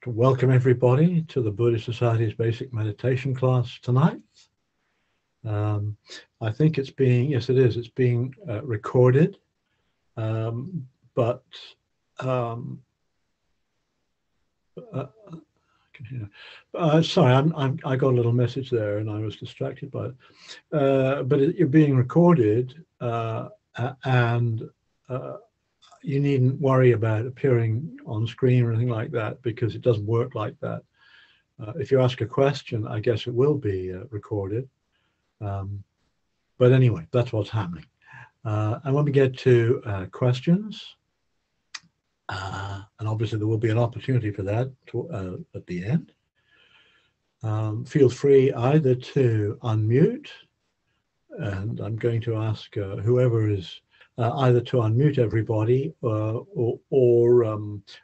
to welcome everybody to the Buddhist Society's basic meditation class tonight. I think it's being, yes it is, it's being recorded, but sorry, I got a little message there and I was distracted by it. But you're being recorded, and you needn't worry about appearing on screen or anything like that, because it doesn't work like that. If you ask a question, I guess it will be recorded. But anyway, that's what's happening. And when we get to questions, and obviously there will be an opportunity for that at the end, feel free either to unmute, and I'm going to ask whoever is either to unmute everybody, or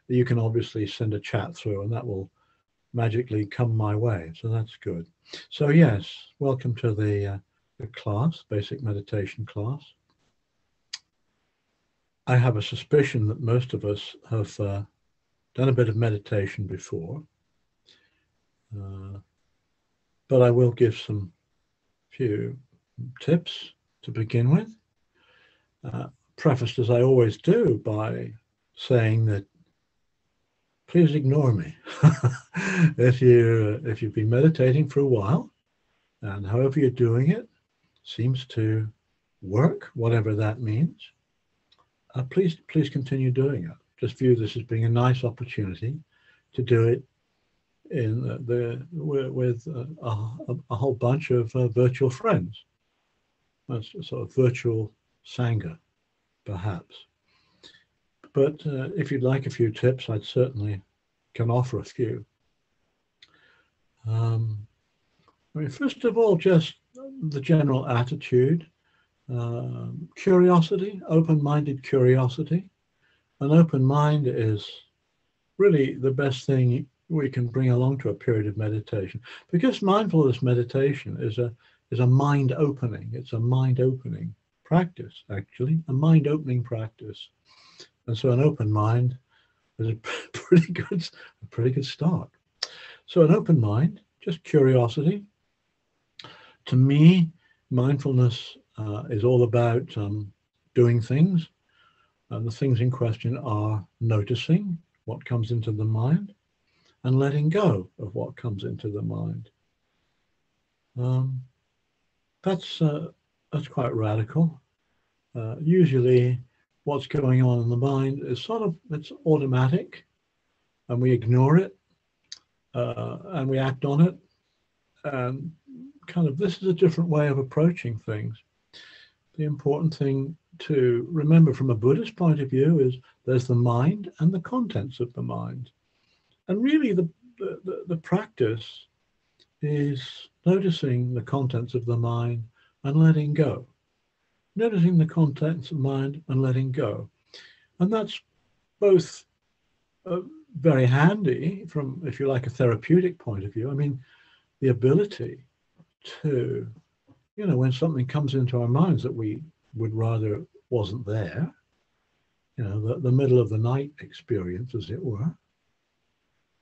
you can obviously send a chat through and that will magically come my way. So that's good. So yes, welcome to the class, basic meditation class. I have a suspicion that most of us have done a bit of meditation before, but I will give some few tips to begin with. Prefaced as I always do by saying that please ignore me. If you've been meditating for a while, and however you're doing it seems to work, whatever that means, please continue doing it. Just view this as being a nice opportunity to do it with a whole bunch of virtual friends. That's a sort of virtual Sangha, perhaps. But if you'd like a few tips, I'd certainly can offer a few. I mean, first of all, just the general attitude, curiosity, open-minded curiosity. An open mind is really the best thing we can bring along to a period of meditation, because mindfulness meditation is a mind opening. It's a mind opening practice, actually, a mind opening practice. And so an open mind is a pretty good start. So an open mind, just curiosity. To me, mindfulness is all about doing things. And the things in question are noticing what comes into the mind and letting go of what comes into the mind. That's quite radical. Usually what's going on in the mind is it's automatic, and we ignore it, and we act on it. And this is a different way of approaching things. The important thing to remember from a Buddhist point of view is there's the mind and the contents of the mind. And really the practice is noticing the contents of the mind and letting go. Noticing the contents of mind and letting go. And that's both very handy from, if you like, a therapeutic point of view. I mean, the ability to, when something comes into our minds that we would rather wasn't there, the middle of the night experience, as it were,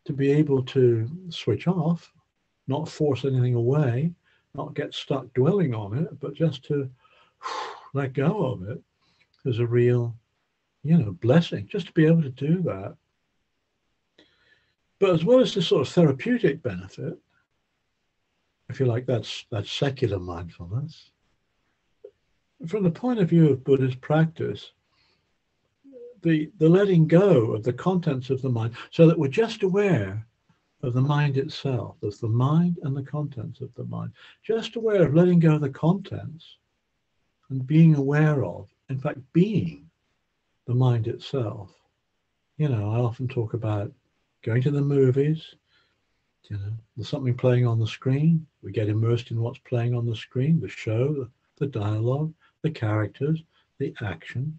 to be able to switch off, not force anything away, not get stuck dwelling on it, but just to let go of it is a real, blessing, just to be able to do that. But as well as this sort of therapeutic benefit, if you like, that's secular mindfulness. From the point of view of Buddhist practice, the letting go of the contents of the mind, so that we're just aware of the mind itself. There's the mind and the contents of the mind. Just aware of letting go of the contents and being aware of, in fact, being the mind itself. I often talk about going to the movies. There's something playing on the screen. We get immersed in what's playing on the screen, the show, the dialogue, the characters, the action,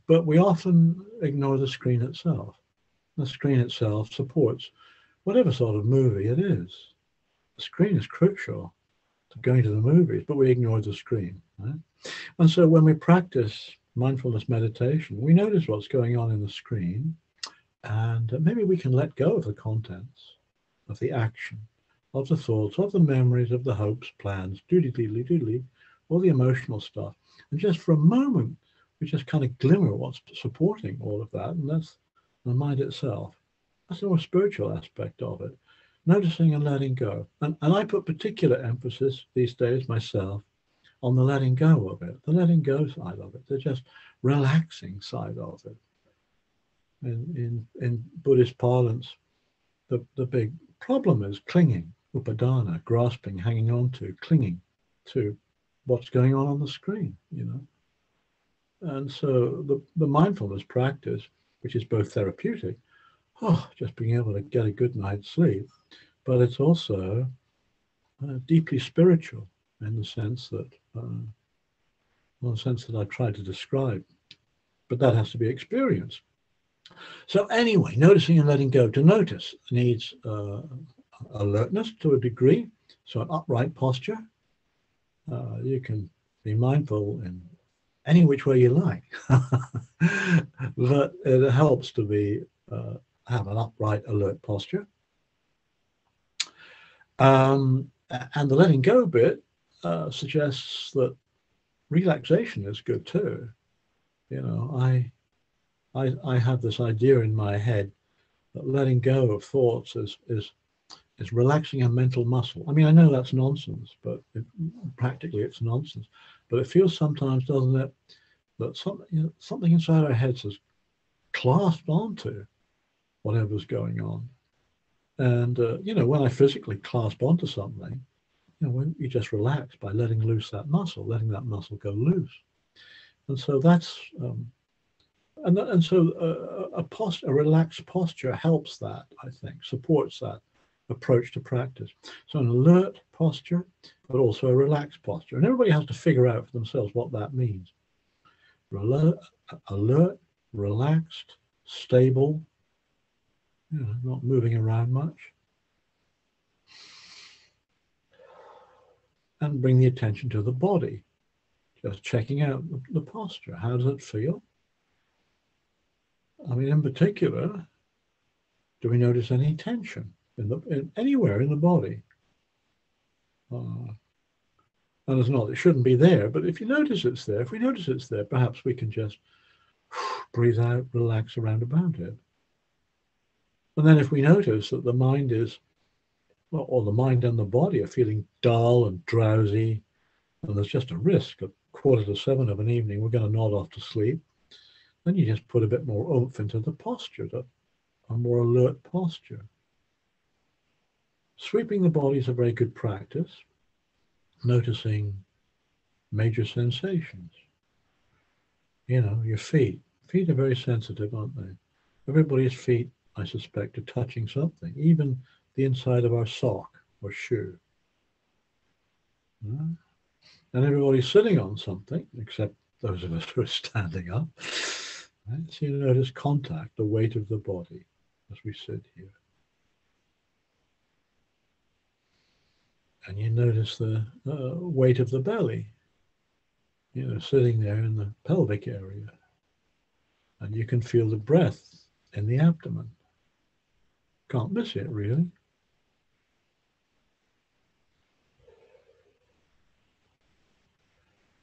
But we often ignore the screen itself. The screen itself supports whatever sort of movie it is. The screen is crucial to going to the movies, but we ignore the screen. Right? And so when we practice mindfulness meditation, we notice what's going on in the screen, And maybe we can let go of the contents, of the action, of the thoughts, of the memories, of the hopes, plans, doodly, all the emotional stuff. And just for a moment, we just kind of glimmer at what's supporting all of that, and that's the mind itself. That's the more spiritual aspect of it. Noticing and letting go. And I put particular emphasis these days myself on the letting go of it, the letting go side of it, the just relaxing side of it. In Buddhist parlance, the big problem is clinging, upadana, grasping, hanging on to, clinging to what's going on the screen, you know. And so the mindfulness practice, which is both therapeutic, just being able to get a good night's sleep, but it's also deeply spiritual in the sense that, I've tried to describe, but that has to be experienced. So anyway, noticing and letting go. To notice needs alertness to a degree, so an upright posture. You can be mindful in any which way you like, but it helps to be have an upright, alert posture. And the letting go bit suggests that relaxation is good too. You know, I have this idea in my head that letting go of thoughts is relaxing a mental muscle. I mean, I know that's nonsense, but practically it's nonsense. But it feels sometimes, doesn't it, that something inside our heads is clasped onto whatever's going on. And, when I physically clasp onto something, when you just relax by letting loose that muscle, letting that muscle go loose. And so that's... So a relaxed posture helps that, I think, supports that approach to practice. So an alert posture, but also a relaxed posture. And everybody has to figure out for themselves what that means. Alert, relaxed, stable, not moving around much. And bring the attention to the body, just checking out the posture. How does it feel? I mean, in particular, do we notice any tension anywhere in the body? And it's not, it shouldn't be there, but if we notice it's there, perhaps we can just breathe out, relax around about it. And then if we notice that the mind is, or the mind and the body are feeling dull and drowsy, and there's just a risk at 6:45 of an evening, we're going to nod off to sleep, then you just put a bit more oomph into the posture, a more alert posture. Sweeping the body is a very good practice. Noticing major sensations. Your feet. Feet are very sensitive, aren't they? Everybody's feet, I suspect, are touching something, even the inside of our sock or shoe. And everybody's sitting on something, except those of us who are standing up. Right? So you notice contact, the weight of the body as we sit here. And you notice the weight of the belly, sitting there in the pelvic area. And you can feel the breath in the abdomen. Can't miss it, really.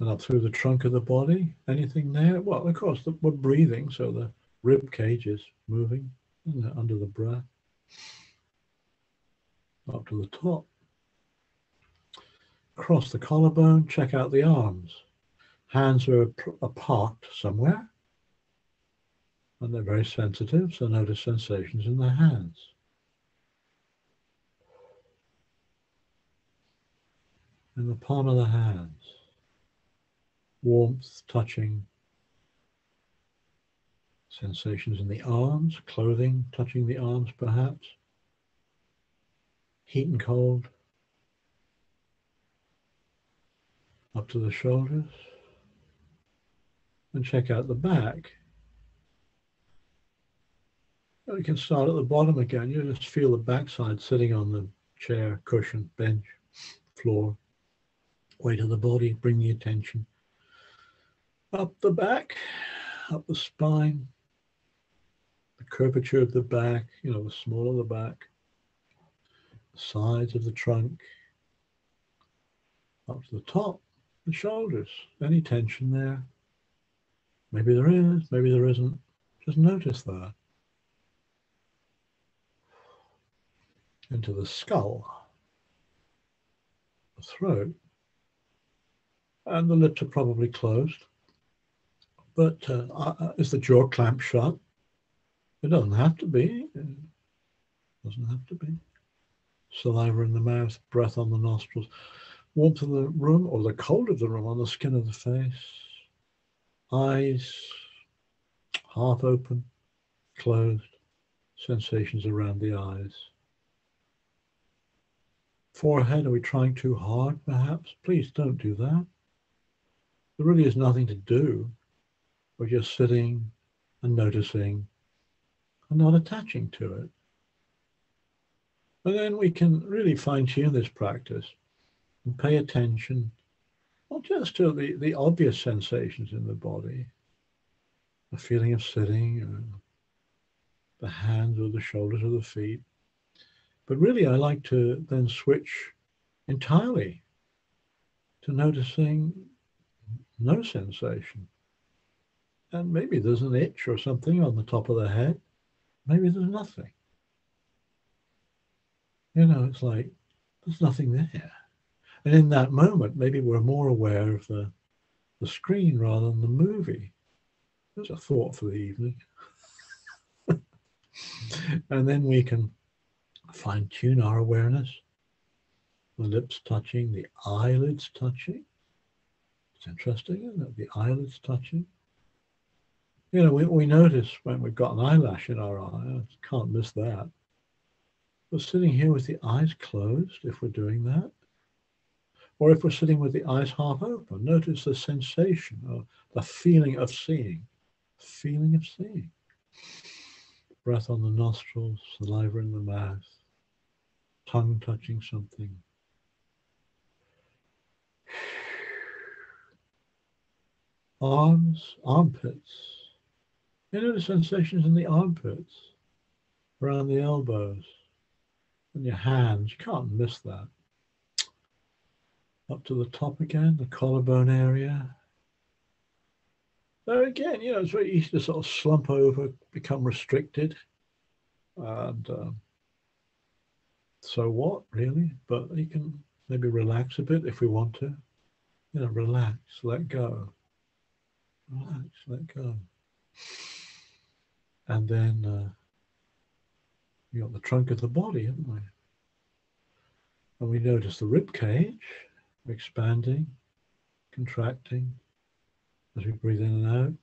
And up through the trunk of the body, anything there? Well, of course, we're breathing, so the rib cage is moving under the breath. Up to the top. Across the collarbone, check out the arms. Hands are apart somewhere. And they're very sensitive, so notice sensations in the hands. In the palm of the hands. Warmth, touching. Sensations in the arms, clothing, touching the arms perhaps. Heat and cold. Up to the shoulders. And check out the back. And we can start at the bottom again. You just feel the backside sitting on the chair, cushion, bench, floor. Weight of the body, bring the attention up the back, up the spine, the curvature of the back, the smaller the back, the sides of the trunk, up to the top, the shoulders. Any tension there? Maybe there is, maybe there isn't. Just notice that. Into the skull, the throat, and the lips are probably closed. But is the jaw clamped shut? It doesn't have to be. It doesn't have to be. Saliva in the mouth, breath on the nostrils, warmth of the room or the cold of the room on the skin of the face. Eyes half open, closed, sensations around the eyes. Forehead, are we trying too hard perhaps? Please don't do that. There really is nothing to do. We're just sitting and noticing and not attaching to it. And then we can really fine-tune this practice and pay attention not just to the obvious sensations in the body, the feeling of sitting, or the hands or the shoulders or the feet, but really I like to then switch entirely to noticing no sensation. And maybe there's an itch or something on the top of the head. Maybe there's nothing. It's like there's nothing there. And in that moment, maybe we're more aware of the screen rather than the movie. There's a thought for the evening. And then we can fine-tune our awareness. The lips touching, the eyelids touching. It's interesting, isn't it? The eyelids touching. We notice when we've got an eyelash in our eye. I can't miss that. We're sitting here with the eyes closed, if we're doing that. Or if we're sitting with the eyes half open, notice the sensation or the feeling of seeing. Feeling of seeing. Breath on the nostrils, saliva in the mouth, tongue touching something. Arms, armpits. The sensations in the armpits, around the elbows, and your hands. You can't miss that. Up to the top again, the collarbone area. So again, it's very easy to sort of slump over, become restricted. And so what, really? But you can maybe relax a bit if we want to. Relax, let go. Relax, let go. And then we got the trunk of the body, haven't we? And we notice the rib cage expanding, contracting as we breathe in and out. And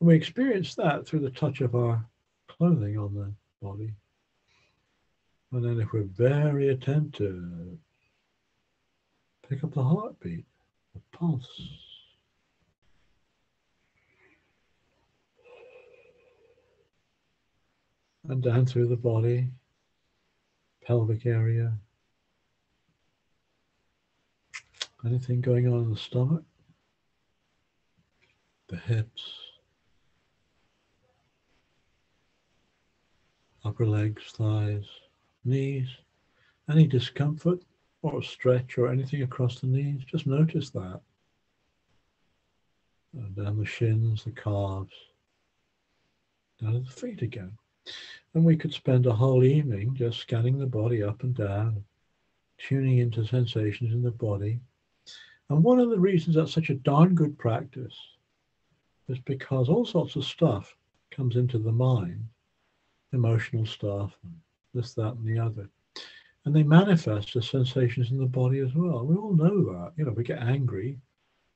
we experience that through the touch of our clothing on the body. And then if we're very attentive, pick up the heartbeat, the pulse. And down through the body, pelvic area. Anything going on in the stomach? The hips, upper legs, thighs, knees. Any discomfort or stretch or anything across the knees, just notice that. And down the shins, the calves, down to the feet again. And we could spend a whole evening just scanning the body up and down, tuning into sensations in the body. And one of the reasons that's such a darn good practice is because all sorts of stuff comes into the mind, emotional stuff, and this, that, and the other. And they manifest as sensations in the body as well. We all know that. If we get angry,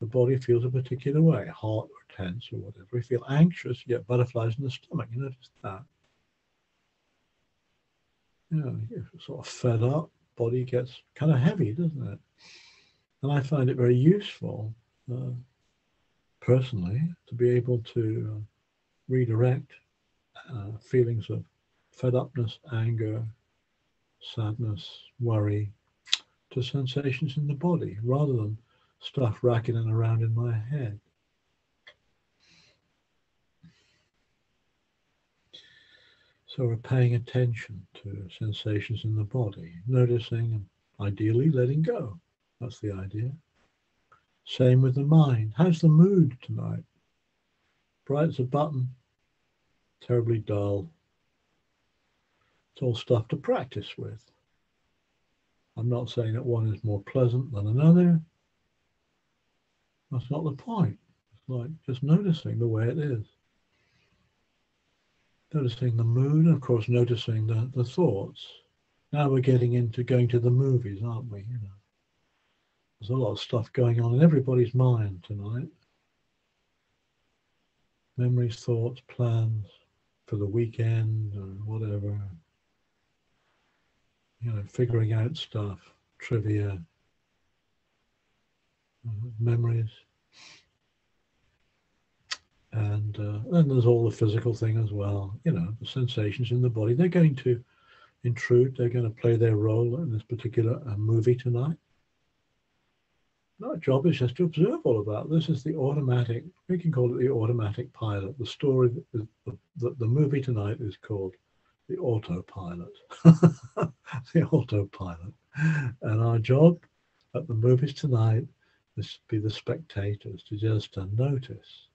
the body feels a particular way, hot or tense or whatever. We feel anxious, you get butterflies in the stomach. You notice that? You're sort of fed up, body gets kind of heavy, doesn't it? And I find it very useful, personally, to be able to redirect feelings of fed upness, anger, sadness, worry, to sensations in the body, rather than stuff racketing around in my head. So we're paying attention to sensations in the body, noticing and ideally letting go. That's the idea. Same with the mind. How's the mood tonight? Bright as a button, terribly dull. It's all stuff to practice with. I'm not saying that one is more pleasant than another. That's not the point. It's like just noticing the way it is. Noticing the mood, and of course noticing the thoughts. Now we're getting into going to the movies, aren't we? You know, there's a lot of stuff going on in everybody's mind tonight. Memories, thoughts, plans for the weekend or whatever. You know, figuring out stuff, trivia, memories. And then there's all the physical thing as well. You know, the sensations in the body. They're going to intrude. They're going to play their role in this particular movie tonight. Our job is just to observe all of that. This is the automatic, we can call it the automatic pilot. The story, the movie tonight is called the autopilot. The autopilot. And our job at the movies tonight is to be the spectators, to just notice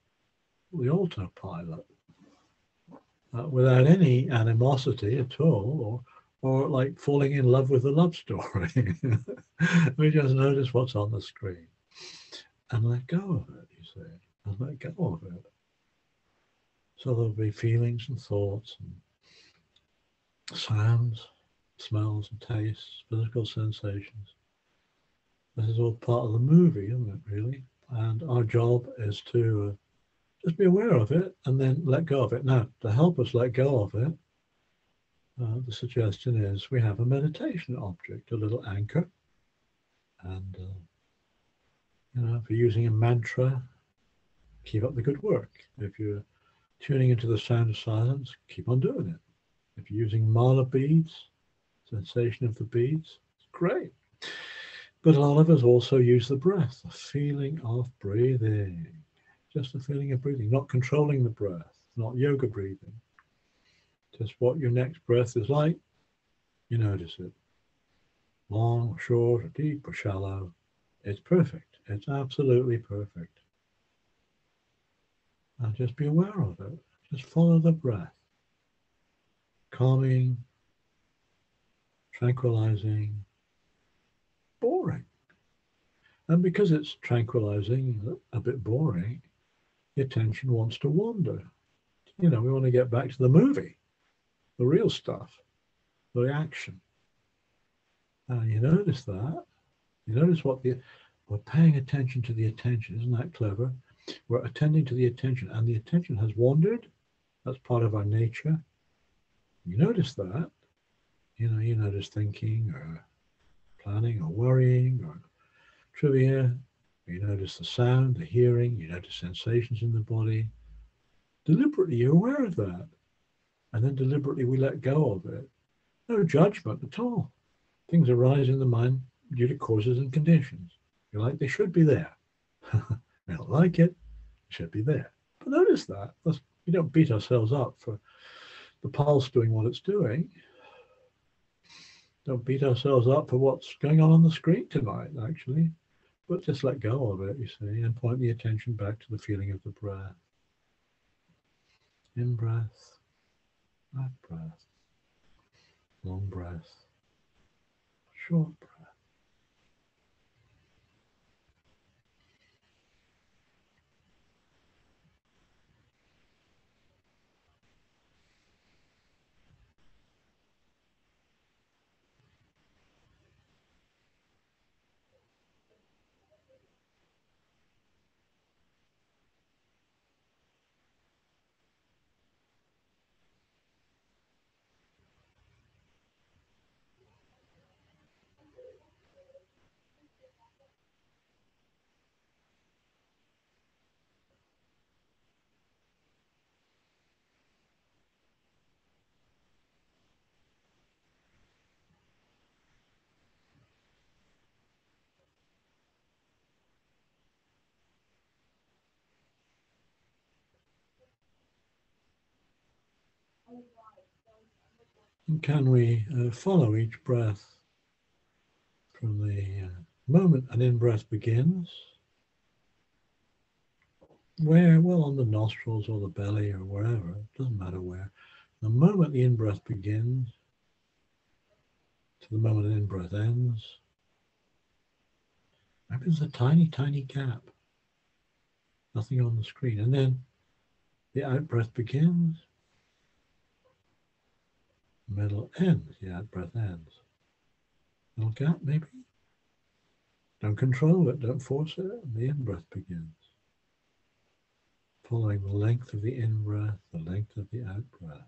the autopilot without any animosity at all, or like falling in love with the love story. We just notice what's on the screen and let go of it, you see, and let go of it. So there'll be feelings and thoughts and sounds, smells and tastes, physical sensations. This is all part of the movie, isn't it, really? And our job is to just be aware of it and then let go of it. Now, to help us let go of it, the suggestion is we have a meditation object, a little anchor. And, you know, if you're using a mantra, keep up the good work. If you're tuning into the sound of silence, keep on doing it. If you're using mala beads, sensation of the beads, great. But a lot of us also use the breath, the feeling of breathing. Just the feeling of breathing, not controlling the breath, not yoga breathing. Just what your next breath is like, you notice it. Long, or short, or deep, or shallow. It's perfect. It's absolutely perfect. And just be aware of it. Just follow the breath. Calming, tranquilizing, boring. And because it's tranquilizing, a bit boring, the attention wants to wander. You know, we want to get back to the movie, the real stuff, the action. And you notice that. You notice we're paying attention to the attention. Isn't that clever? We're attending to the attention, and the attention has wandered. That's part of our nature. You notice that. You know, you notice thinking or planning or worrying or trivia. You notice the sound, the hearing. You notice sensations in the body. Deliberately, you're aware of that. And then deliberately we let go of it. No judgment at all. Things arise in the mind due to causes and conditions. You're like, they should be there. I don't like it. It should be there. But notice that. We don't beat ourselves up for the pulse doing what it's doing. Don't beat ourselves up for what's going on the screen tonight, actually. But just let go of it, you see, and point the attention back to the feeling of the breath. In breath, out breath, long breath, short breath. And can we follow each breath from the moment an in-breath begins, where, well, on the nostrils or the belly or wherever, it doesn't matter where. The moment the in-breath begins to the moment the in-breath ends, maybe there's a tiny, tiny gap, nothing on the screen. And then the out-breath begins, middle ends, the out-breath ends. Little gap, maybe. Don't control it, don't force it, and the in-breath begins. Following the length of the in-breath, the length of the out-breath.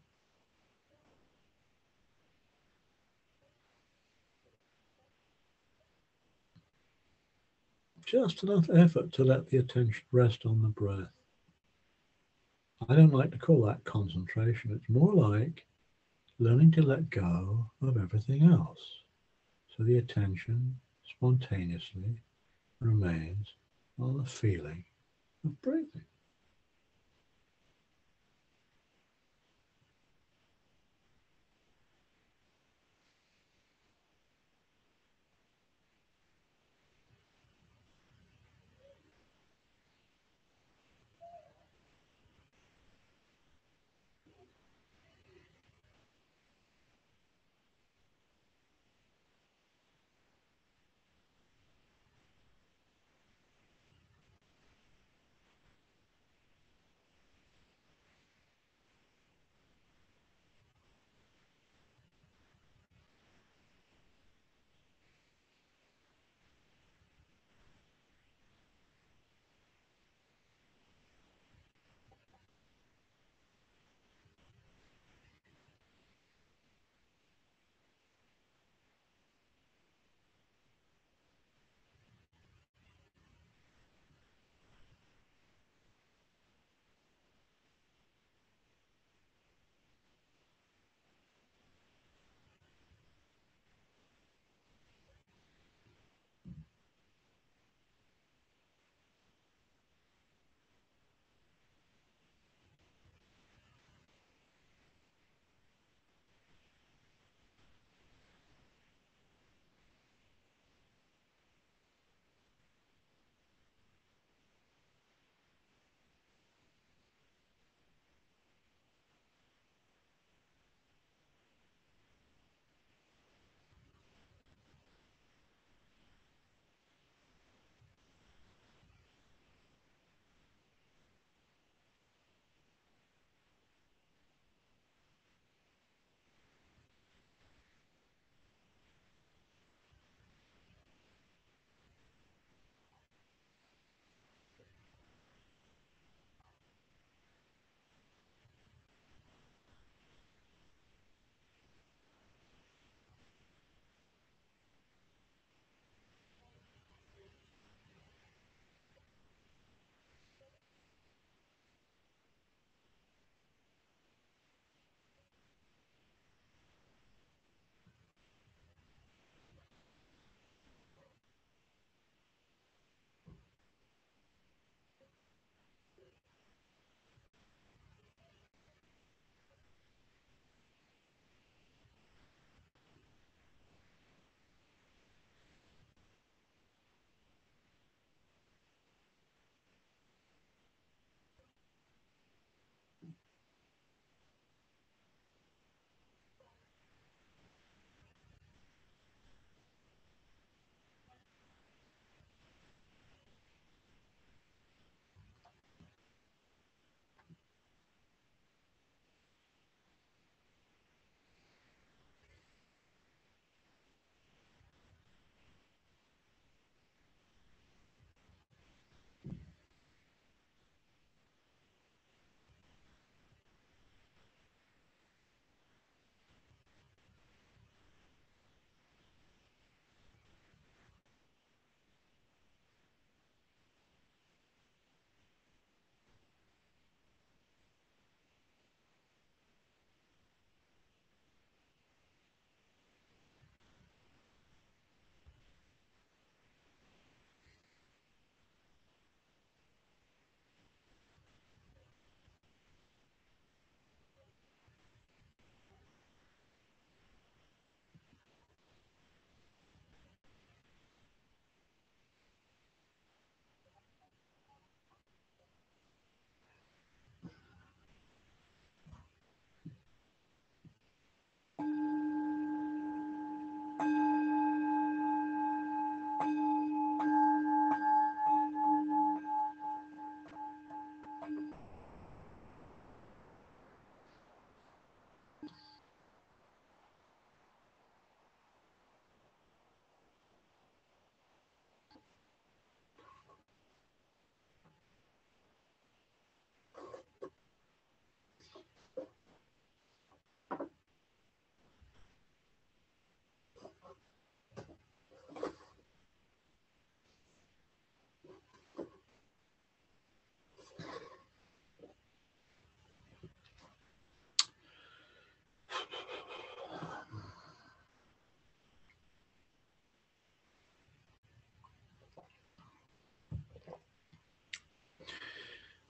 Just enough effort to let the attention rest on the breath. I don't like to call that concentration. It's more like learning to let go of everything else. So the attention spontaneously remains on the feeling of breathing.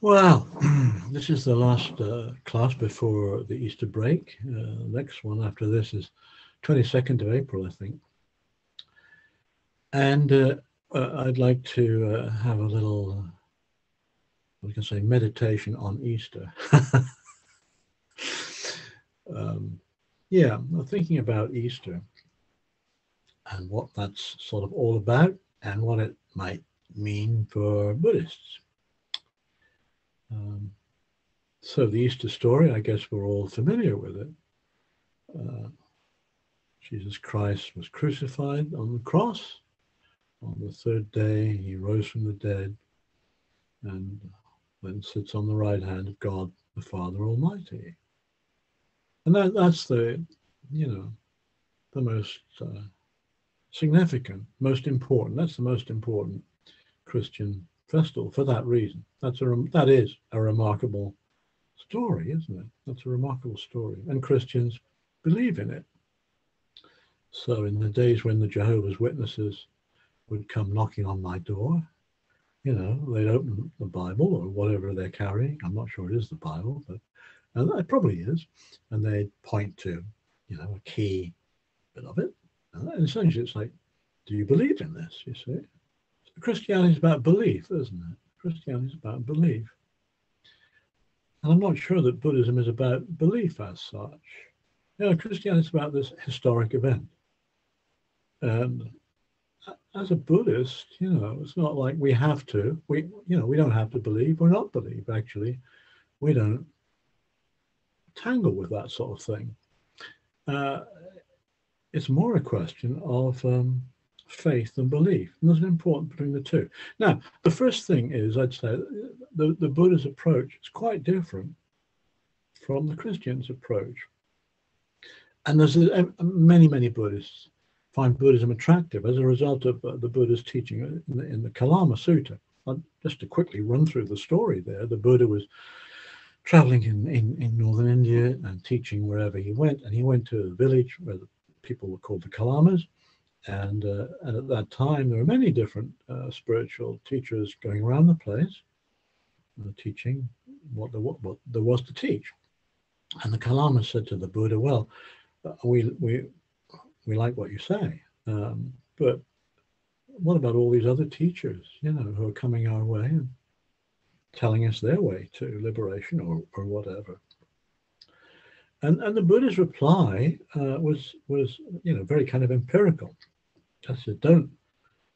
Well, this is the last class before the Easter break. Next one after this is 22nd of April, I think. And I'd like to have a little, I can say, meditation on Easter. Yeah, I'm thinking about Easter and what that's sort of all about and what it might mean for Buddhists. So the Easter story, I guess we're all familiar with it. Jesus Christ was crucified on the cross. On the third day, he rose from the dead and then sits on the right hand of God, the Father Almighty. And that's the, the most significant, most important. That's the most important Christian festival for that reason. That is a remarkable story, isn't it? That's a remarkable story, and Christians believe in it. So in the days when the Jehovah's Witnesses would come knocking on my door, they'd open the Bible or whatever they're carrying. I'm not sure it is the Bible, but it probably is. And they'd point to, a key bit of it. And essentially it's like, do you believe in this, you see? Christianity is about belief, isn't it? Christianity is about belief. And I'm not sure that Buddhism is about belief as such. Christianity is about this historic event. And as a Buddhist, it's not like we have to. We don't have to believe or not believe, actually. We don't tangle with that sort of thing. It's more a question of faith and belief. And there's an important between the two. Now, the first thing is, I'd say, the Buddha's approach is quite different from the Christian's approach. And there's many, many Buddhists find Buddhism attractive as a result of the Buddha's teaching in the Kalama Sutta. Just to quickly run through the story there, the Buddha was traveling in northern India and teaching wherever he went. And he went to a village where the people were called the Kalamas. And at that time, there were many different spiritual teachers going around the place, teaching what there was to teach. And the Kalamas said to the Buddha, well, we like what you say, but what about all these other teachers, who are coming our way and telling us their way to liberation or whatever? And the Buddha's reply was very kind of empirical. Just said, don't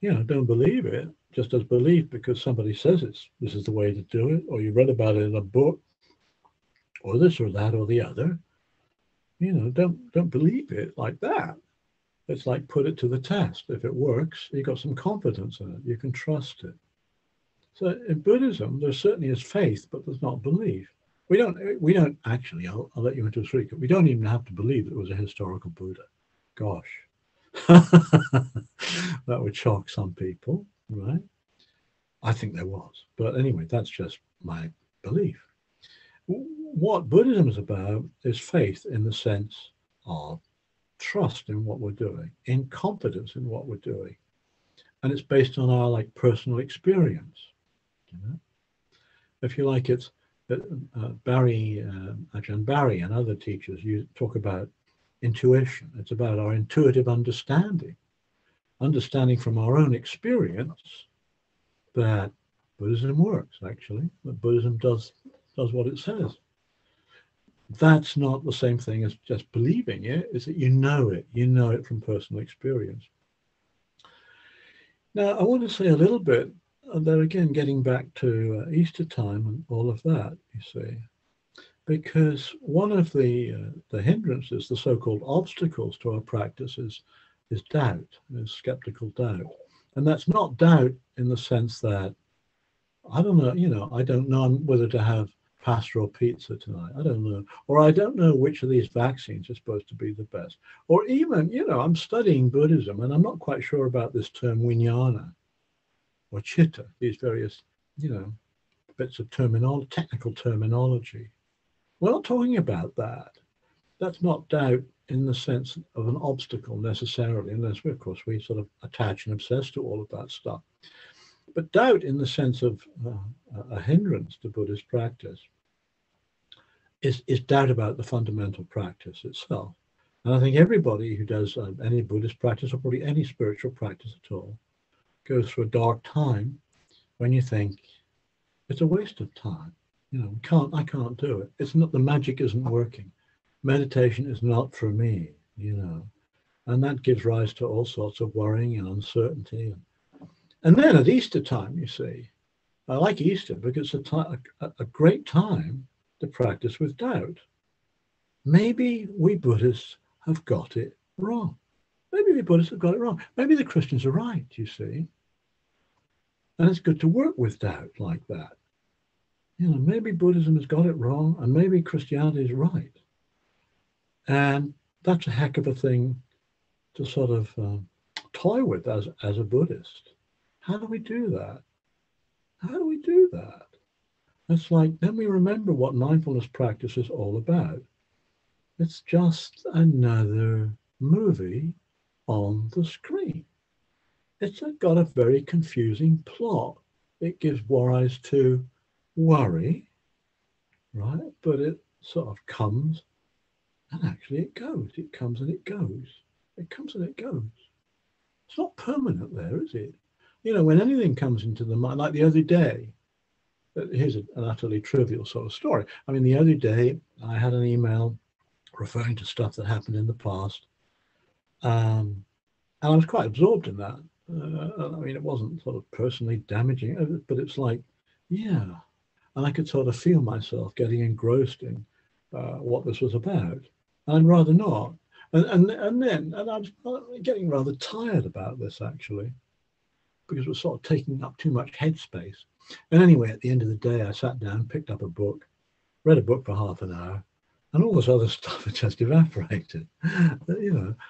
believe it just as belief because somebody says this is the way to do it, or you read about it in a book, or this or that or the other. Don't believe it like that. It's like put it to the test. If it works, you've got some confidence in it. You can trust it. So in Buddhism, there certainly is faith, but there's not belief. We don't actually, I'll let you into a secret, we don't even have to believe that it was a historical Buddha. Gosh. That would shock some people, right? I think there was. But anyway, that's just my belief. What Buddhism is about is faith in the sense of trust in what we're doing, in confidence in what we're doing. And it's based on our personal experience. If you like, it's Ajahn Barry and other teachers talk about intuition. It's about our intuitive understanding from our own experience that Buddhism works, actually, that Buddhism does what it says. That's not the same thing as just believing it, is that you know it from personal experience. Now, I want to say a little bit, there again, getting back to Easter time and all of that, you see, because one of the hindrances, the so-called obstacles to our practice is doubt, is skeptical doubt. And that's not doubt in the sense that, I don't know whether to have pasta or pizza tonight. I don't know. Or I don't know which of these vaccines are supposed to be the best. Or even, I'm studying Buddhism and I'm not quite sure about this term vijnana or chitta, these various, bits of technical terminology. We're not talking about that. That's not doubt in the sense of an obstacle necessarily, unless we sort of attach and obsess to all of that stuff. But doubt in the sense of a hindrance to Buddhist practice is doubt about the fundamental practice itself. And I think everybody who does any Buddhist practice, or probably any spiritual practice at all, goes through a dark time when you think it's a waste of time. I can't do it. It's not, the magic isn't working. Meditation is not for me, and that gives rise to all sorts of worrying and uncertainty. And then at Easter time, you see, I like Easter because it's a great time to practice with doubt. Maybe we Buddhists have got it wrong. Maybe the Buddhists have got it wrong. Maybe the Christians are right, you see. And it's good to work with doubt like that. Maybe Buddhism has got it wrong, and maybe Christianity is right. And that's a heck of a thing to sort of toy with as a Buddhist. How do we do that? How do we do that? It's like, then we remember what mindfulness practice is all about. It's just another movie on the screen. It's got a very confusing plot. It gives rise to worry, right? But it sort of comes and actually it goes. It comes and it goes. It comes and it goes. It's not permanent there, is it? When anything comes into the mind, like the other day, here's an utterly trivial sort of story. I mean, the other day I had an email referring to stuff that happened in the past. And I was quite absorbed in that. I mean, it wasn't sort of personally damaging, but it's like, yeah. And I could sort of feel myself getting engrossed in what this was about. And I'd rather not. And I was getting rather tired about this, actually, because it was sort of taking up too much headspace. And anyway, at the end of the day, I sat down, picked up a book, read a book for half an hour, and all this other stuff had just evaporated.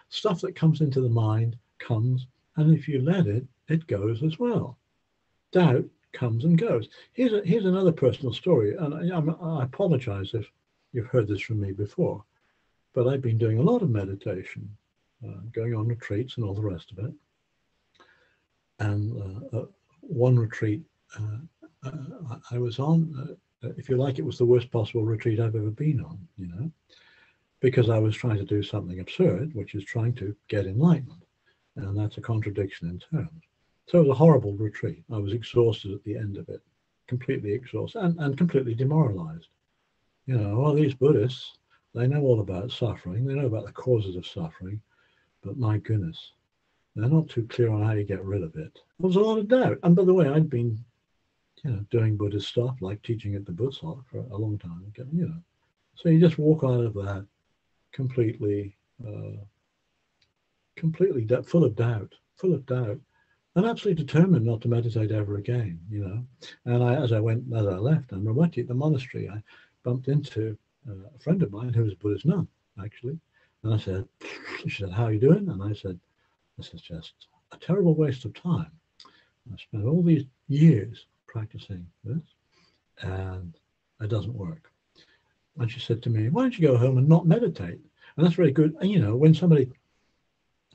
Stuff that comes into the mind comes, and if you let it, it goes as well. Doubt comes and goes. Here's another personal story, and I apologize if you've heard this from me before, but I've been doing a lot of meditation, going on retreats and all the rest of it. And one retreat I was on, if you like, it was the worst possible retreat I've ever been on, because I was trying to do something absurd, which is trying to get enlightenment. And that's a contradiction in terms. So it was a horrible retreat. I was exhausted at the end of it, completely exhausted and completely demoralized. All these Buddhists, they know all about suffering. They know about the causes of suffering, but my goodness, they're not too clear on how you get rid of it. There was a lot of doubt. And by the way, I'd been, doing Buddhist stuff, like teaching at the Buddhist Society for a long time ago, So you just walk out of that completely full of doubt, and absolutely determined not to meditate ever again, And as I left Amravati, the monastery, I bumped into a friend of mine who was a Buddhist nun, actually. And she said, how are you doing? And I said, this is just a terrible waste of time. I spent all these years practicing this, and it doesn't work. And she said to me, why don't you go home and not meditate? And that's very good. And when somebody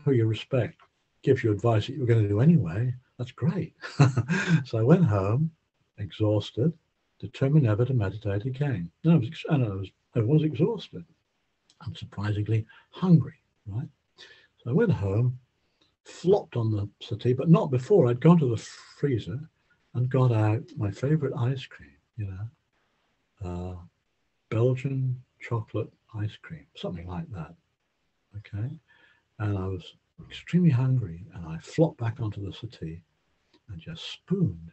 who you respect gives you advice that you're going to do anyway, that's great. So I went home, exhausted, determined never to meditate again. I was exhausted and surprisingly hungry, right? So I went home, flopped on the settee, but not before I'd gone to the freezer and got out my favorite ice cream, Belgian chocolate ice cream, something like that. Okay. And I was extremely hungry, and I flopped back onto the settee and just spooned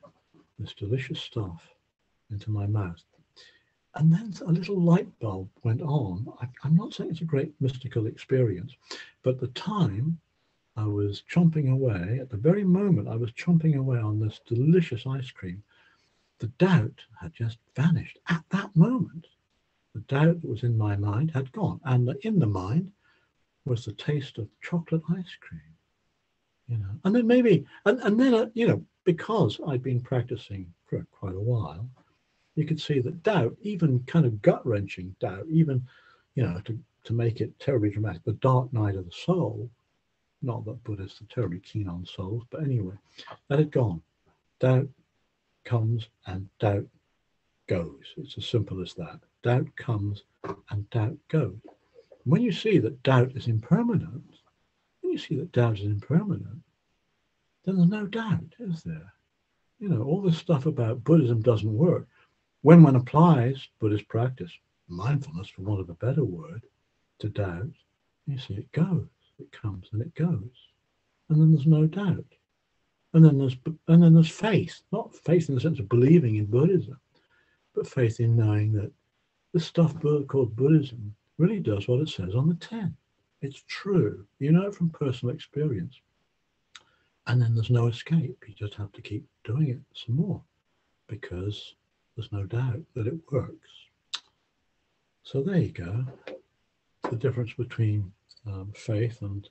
this delicious stuff into my mouth. And then a little light bulb went on. I'm not saying it's a great mystical experience, but at the time I was chomping away, at the very moment I was chomping away on this delicious ice cream, the doubt had just vanished. At that moment, the doubt that was in my mind had gone. And in the mind was the taste of chocolate ice cream, And then maybe, and then, because I'd been practicing for quite a while, you could see that doubt, even kind of gut-wrenching doubt, even, to make it terribly dramatic, the dark night of the soul, not that Buddhists are terribly keen on souls, but anyway, that had gone. Doubt comes and doubt goes. It's as simple as that. Doubt comes and doubt goes. When you see that doubt is impermanent, when you see that doubt is impermanent, then there's no doubt, is there? You know, all this stuff about Buddhism doesn't work. When one applies Buddhist practice, mindfulness, for want of a better word, to doubt, you see it goes, it comes and it goes. And then there's no doubt. And then there's faith, not faith in the sense of believing in Buddhism, but faith in knowing that this stuff called Buddhism really does what it says on the tin. It's true. You know it from personal experience. And then there's no escape. You just have to keep doing it some more because there's no doubt that it works. So there you go. The difference between faith and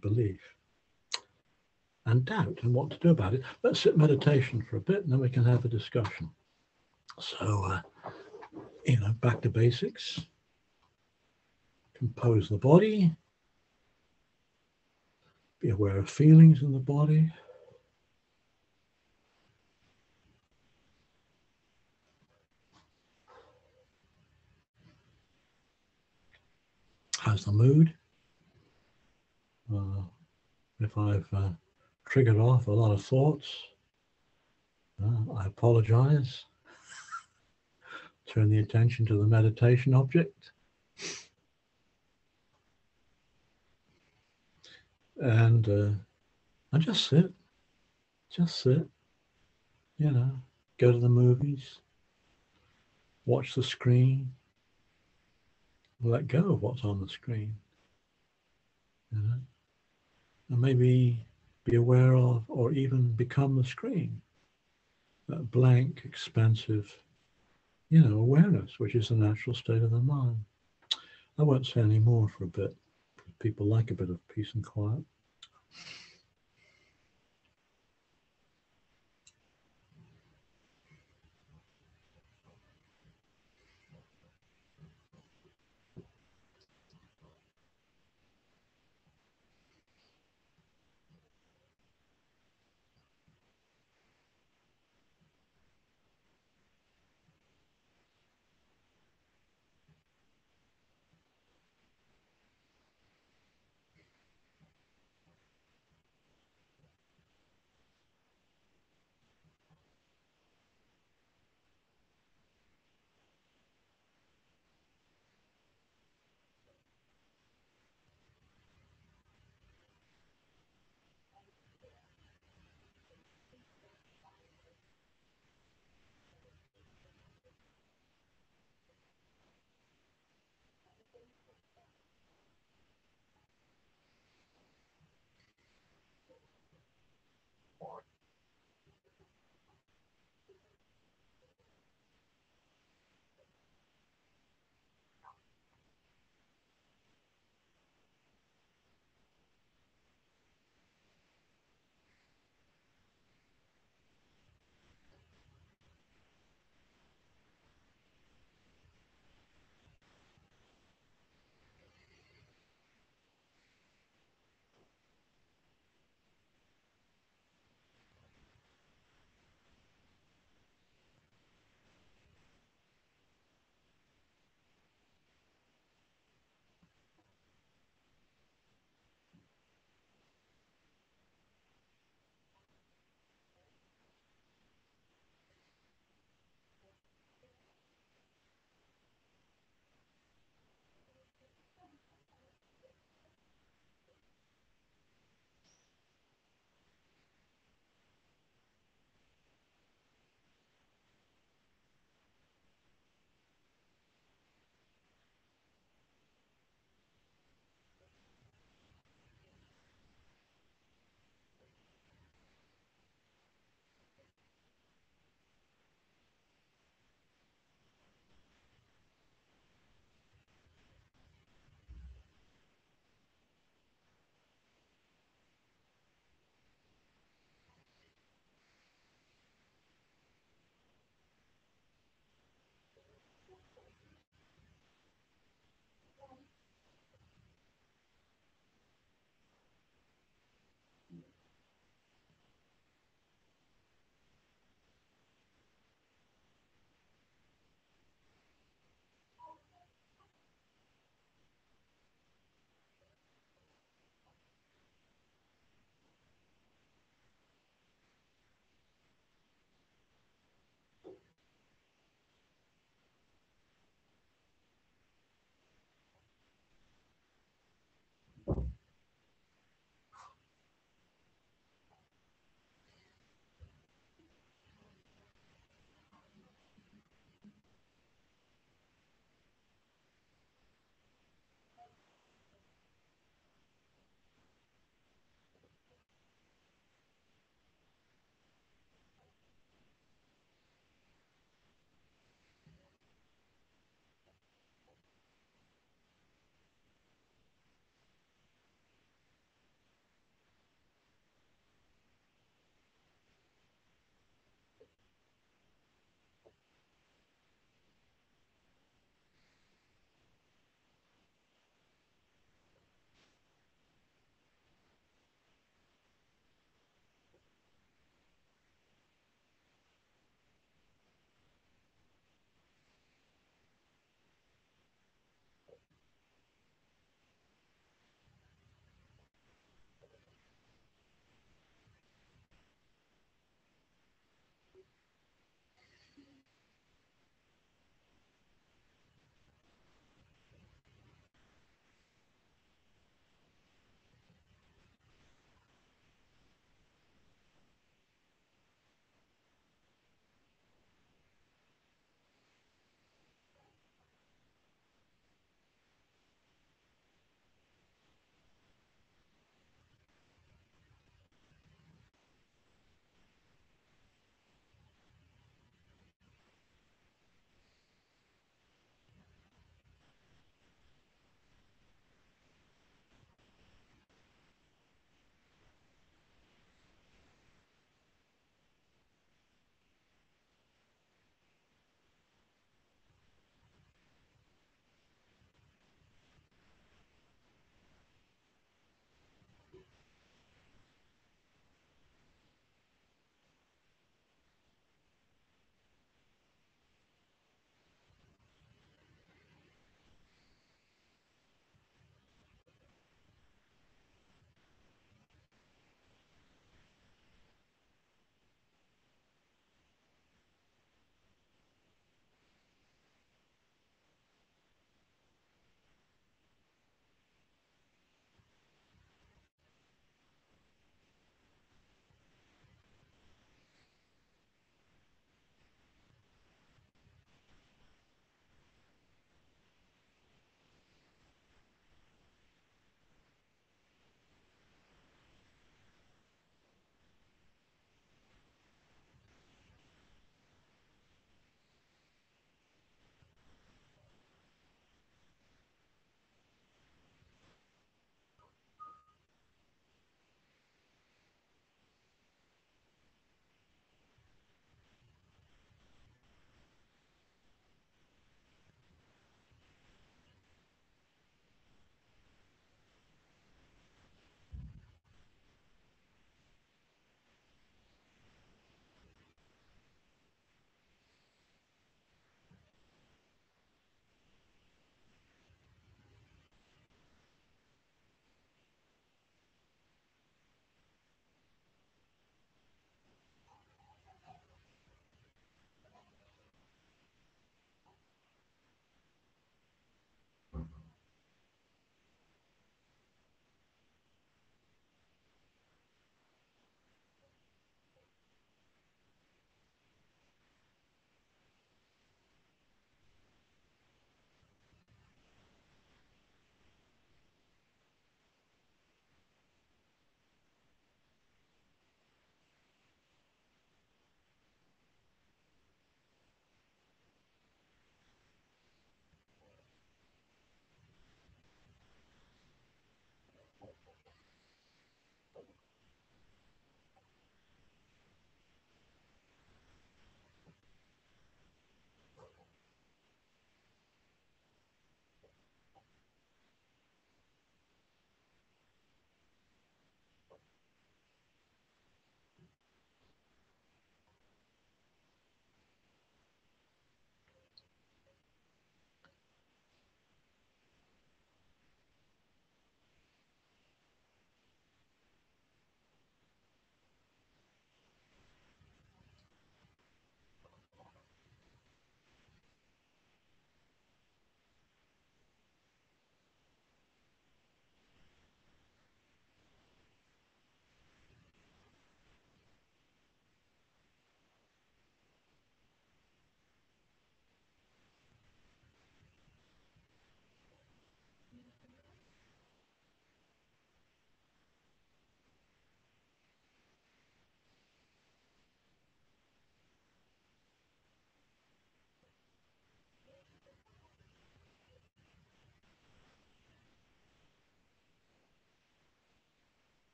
belief and doubt and what to do about it. Let's sit meditation for a bit and then we can have a discussion. So, back to basics. Compose the body. Be aware of feelings in the body. How's the mood? If I've triggered off a lot of thoughts, I apologize. Turn the attention to the meditation object. And just sit. Just sit. Go to the movies. Watch the screen. Let go of what's on the screen. And maybe be aware of or even become the screen. That blank, expansive, awareness, which is the natural state of the mind. I won't say any more for a bit. People like a bit of peace and quiet.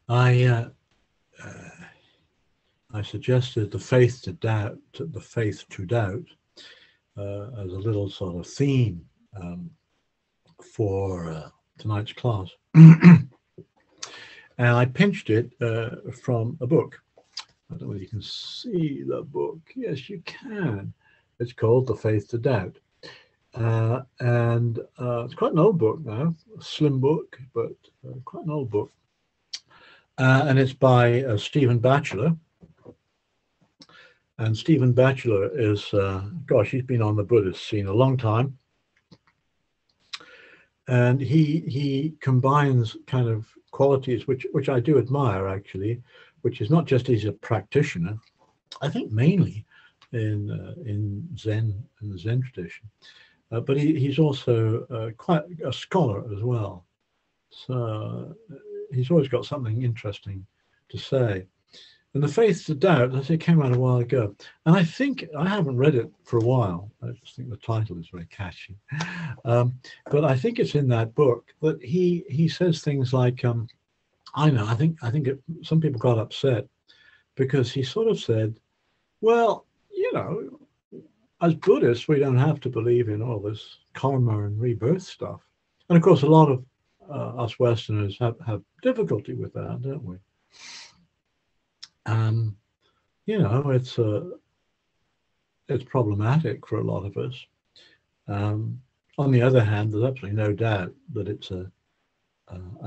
I I suggested the faith to doubt, as a little sort of theme for tonight's class, and I pinched it from a book. I don't know whether you can see the book. Yes, you can. It's called The Faith to Doubt. And it's quite an old book now, a slim book, but quite an old book. And it's by Stephen Batchelor. And Stephen Batchelor is, gosh, he's been on the Buddhist scene a long time. And he combines kind of qualities which I do admire, actually, which is not just he's a practitioner, I think mainly in Zen, in the Zen tradition, but he's also quite a scholar as well. So he's always got something interesting to say. And The Faith to Doubt, I think, came out a while ago. And I think, I haven't read it for a while. I just think the title is very catchy. But I think it's in that book that he says things like, I think some people got upset because he sort of said, well, as Buddhists, we don't have to believe in all this karma and rebirth stuff. And of course, a lot of us Westerners have difficulty with that, don't we? It's problematic for a lot of us. On the other hand, there's absolutely no doubt that it's an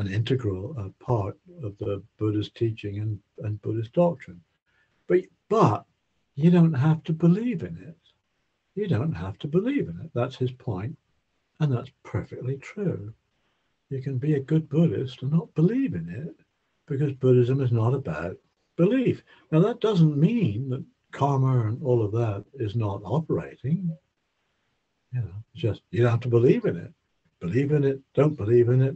integral part of the Buddhist teaching and Buddhist doctrine. But you don't have to believe in it. You don't have to believe in it. That's his point, and that's perfectly true. You can be a good Buddhist and not believe in it, because Buddhism is not about belief. Now, that doesn't mean that karma and all of that is not operating. It's just you don't have to believe in it. Believe in it, don't believe in it.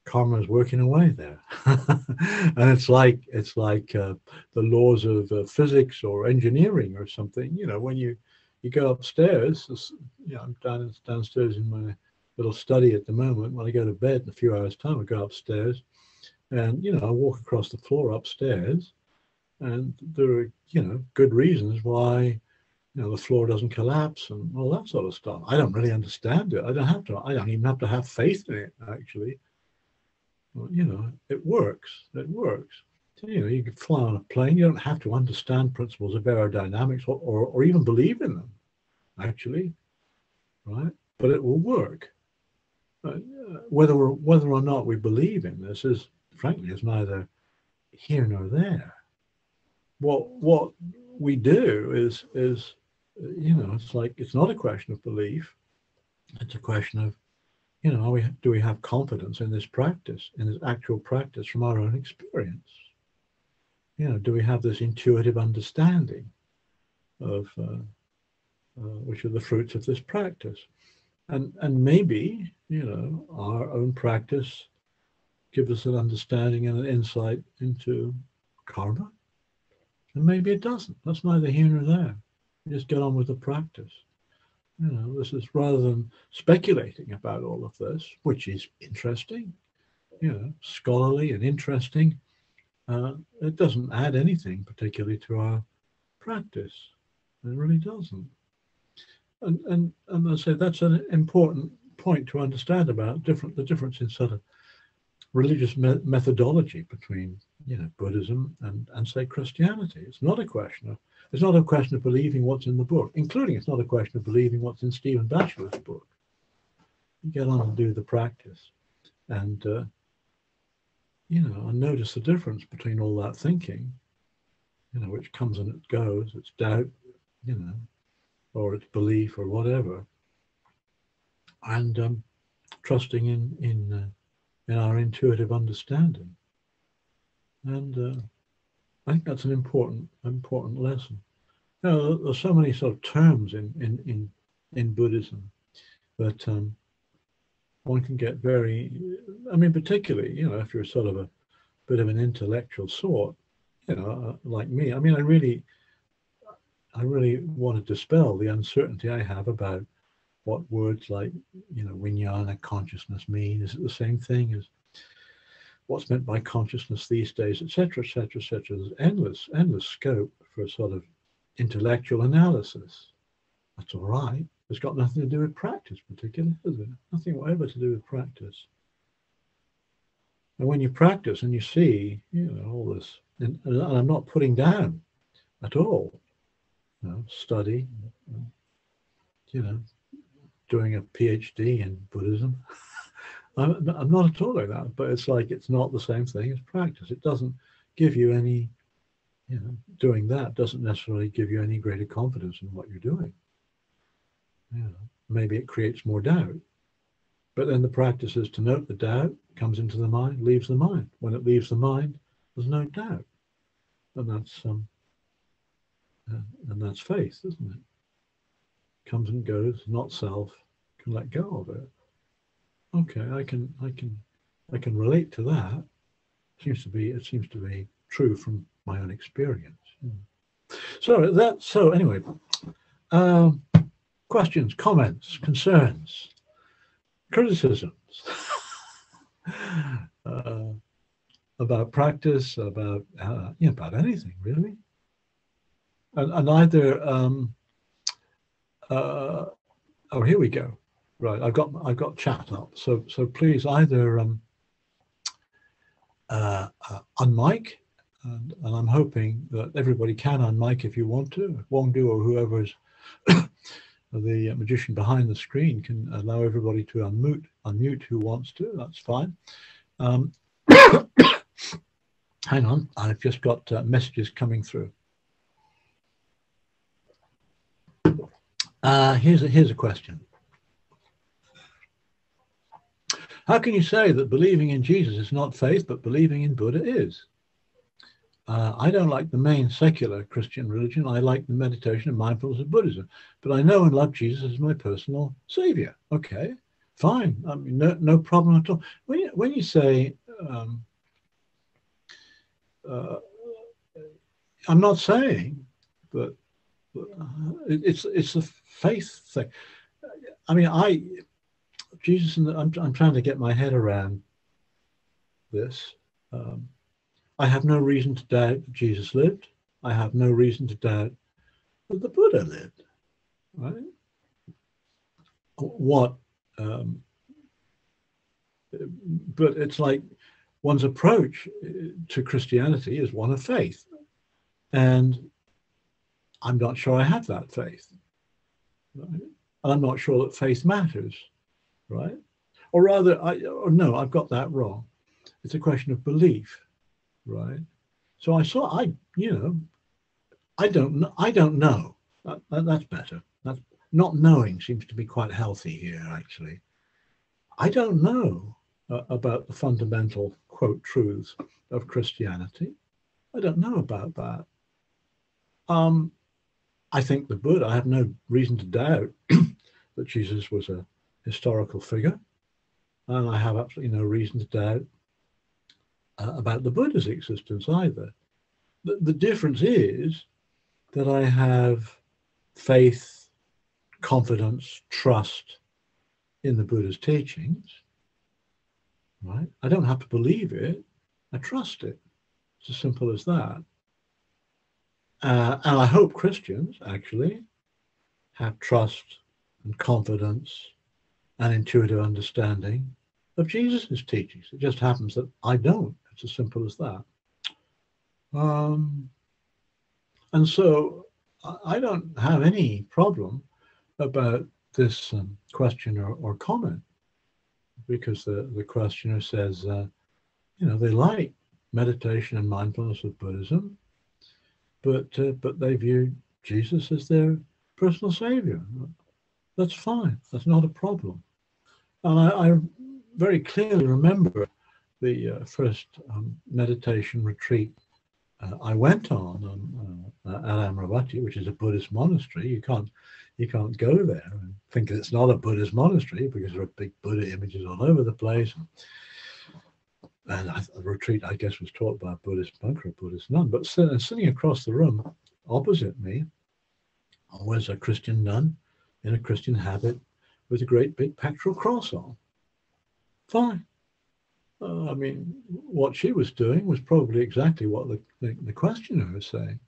Karma is working away there. And it's like the laws of physics or engineering or something. When you go upstairs, I'm downstairs in my little study at the moment. When I go to bed in a few hours' time, I go upstairs and, I walk across the floor upstairs, and there are, good reasons why, the floor doesn't collapse and all that sort of stuff. I don't really understand it. I don't even have to have faith in it, actually. Well, it works. It works. So, you can fly on a plane. You don't have to understand principles of aerodynamics or even believe in them, actually, right? But it will work. Whether or not we believe in this is, frankly, is neither here nor there. What we do is it's like, it's not a question of belief. It's a question of, do we have confidence in this practice, in this actual practice from our own experience? Do we have this intuitive understanding of which are the fruits of this practice? And maybe, our own practice gives us an understanding and an insight into karma. And maybe it doesn't. That's neither here nor there. You just get on with the practice. This is, rather than speculating about all of this, which is interesting, scholarly and interesting, it doesn't add anything particularly to our practice. It really doesn't. And I say that's an important point to understand about the difference in sort of religious methodology between Buddhism and say Christianity. It's not a question of believing what's in the book, including it's not a question of believing what's in Stephen Batchelor's book. You get on and do the practice, and and notice the difference between all that thinking, which comes and it goes. It's doubt, or it's belief or whatever, and trusting in our intuitive understanding. And I think that's an important lesson. There's so many sort of terms in Buddhism that one can get very, particularly, if you're sort of a bit of an intellectual sort, like me. I really want to dispel the uncertainty I have about what words like, vijnana, consciousness mean. Is it the same thing as what's meant by consciousness these days, etc., etc., etc. There's endless scope for sort of intellectual analysis. That's all right. It's got nothing to do with practice, particularly, has it? Nothing whatever to do with practice. And when you practice and you see, all this, and I'm not putting down at all, study, doing a PhD in Buddhism. I'm not at all like that, but it's like it's not the same thing as practice. It doesn't give you any, doing that doesn't necessarily give you any greater confidence in what you're doing. Maybe it creates more doubt. But then the practice is to note the doubt, comes into the mind, leaves the mind. When it leaves the mind, there's no doubt. And that's faith, isn't it? Comes and goes, not self, can let go of it. Okay, I can relate to that. It seems to be true from my own experience. So anyway, questions, comments, concerns, criticisms about practice, about anything really, and either. Oh, here we go. Right, I've got chat up. So please either unmic, and I'm hoping that everybody can unmic if you want to. Wongdu or whoever's the magician behind the screen can allow everybody to unmute who wants to. That's fine. Hang on, I've just got messages coming through. Here's a question. How can you say that believing in Jesus is not faith, but believing in Buddha is? I don't like the main secular Christian religion. I like the meditation and mindfulness of Buddhism. But I know and love Jesus as my personal savior. Okay, fine. I mean, no problem at all. When you say, I'm not saying that it's a faith thing. I mean, Jesus, and I'm trying to get my head around this. I have no reason to doubt that Jesus lived. I have no reason to doubt that the Buddha lived. Right? But it's like one's approach to Christianity is one of faith, and I'm not sure I have that faith. Right? I'm not sure that faith matters. Right? Or rather, I've got that wrong. It's a question of belief, right? So I don't know. That's better. That's not knowing seems to be quite healthy here, actually. I don't know about the fundamental, quote, truths of Christianity. I don't know about that. I think the Buddha, I have no reason to doubt that Jesus was a historical figure, and I have absolutely no reason to doubt about the Buddha's existence either. The difference is that I have faith, confidence, trust in the Buddha's teachings, right? I don't have to believe it, I trust it. It's as simple as that. And I hope Christians actually have trust and confidence and intuitive understanding of Jesus' teachings. It just happens that I don't. It's as simple as that. And so I don't have any problem about this question or comment, because the questioner says, they like meditation and mindfulness of Buddhism, but they view Jesus as their personal savior. That's fine. That's not a problem. And I very clearly remember the first meditation retreat I went on at Amaravati, which is a Buddhist monastery. You can't go there and think it's not a Buddhist monastery, because there are big Buddha images all over the place. And the retreat, I guess, was taught by a Buddhist monk or a Buddhist nun. But sitting across the room opposite me was a Christian nun in a Christian habit with a great big pectoral cross on. Fine. I mean, what she was doing was probably exactly what the questioner was saying.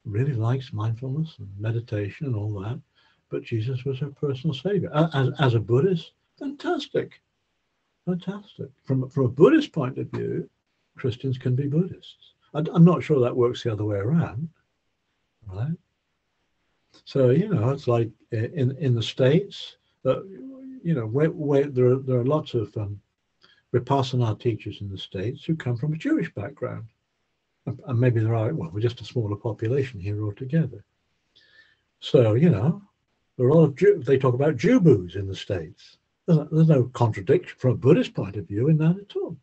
Really likes mindfulness and meditation and all that, but Jesus was her personal savior. As a Buddhist, fantastic, fantastic. From a Buddhist point of view, Christians can be Buddhists. I'm not sure that works the other way around, right? So, it's like in the States, where there are lots of Vipassana teachers in the States who come from a Jewish background. And maybe we're just a smaller population here altogether. So, there are a lot of they talk about Jubus in the States. There's no contradiction from a Buddhist point of view in that at all.